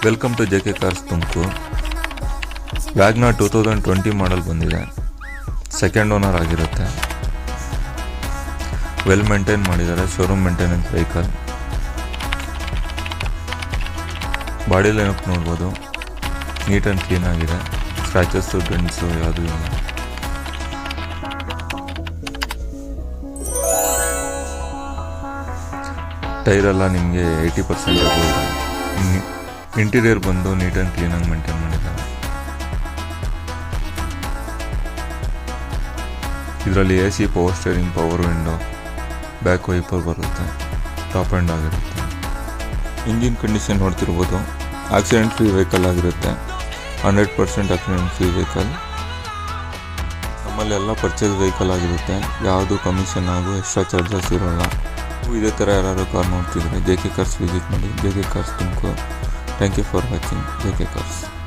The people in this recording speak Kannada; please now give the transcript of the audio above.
Welcome to JK cars Tumakuru. WagonR 2020 model ಬಂದಿದೆ. ಸೆಕೆಂಡ್ ಓನರ್ ಆಗಿರುತ್ತೆ. ವೆಲ್ ಮೇಂಟೈನ್ ಮಾಡಿದ್ದಾರೆ. Showroom maintenance vehicle. Body lineup ನೋಡ್ಬೋದು. ನೀಟ್ ಆ್ಯಂಡ್ ಕ್ಲೀನ್ ಆಗಿದೆ. ಸ್ಕ್ರ್ಯಾಚಸ್ಸು ಡೆಂಟ್ಸು ಯಾವುದೂ ಇಲ್ಲ. ಟೈರೆಲ್ಲ ನಿಮಗೆ 80% ಇದೆ. ಇಂಟೀರಿಯರ್ ಬಂದು ನೀಟ್ ಆ್ಯಂಡ್ ಕ್ಲೀನಾಗಿ ಮೇಂಟೈನ್ ಮಾಡಿದ್ದಾರೆ. ಇದರಲ್ಲಿ AC, power steering, power window, back wiper ಬರುತ್ತೆ. ಟಾಪ್ ಆ್ಯಂಡ್ ಆಗಿರುತ್ತೆ. ಇಂಜಿನ್ ಕಂಡೀಷನ್ ನೋಡ್ತಿರ್ಬೋದು. ಆಕ್ಸಿಡೆಂಟ್ ಫ್ರೀ ವೆಹಿಕಲ್ ಆಗಿರುತ್ತೆ. 100% ಆಕ್ಸಿಡೆಂಟ್ ಫ್ರೀ ವೆಹಿಕಲ್. ನಮ್ಮಲ್ಲಿ ಎಲ್ಲ ಪರ್ಚೇಸ್ ವೆಹಿಕಲ್ ಆಗಿರುತ್ತೆ. ಯಾವುದು ಕಮಿಷನ್ ಹಾಗೂ ಎಕ್ಸ್ಟ್ರಾ ಚಾರ್ಜಸ್ ಇರೋಲ್ಲ. ಇದೇ ಥರ ಯಾರು ಕಾರ್ ನೋಡ್ತಿದ್ರೆ JK ಕಾರ್ಸ್ ವಿಸಿಟ್ ಮಾಡಿ. JK cars Tumakuru. Thank you for watching JK cars.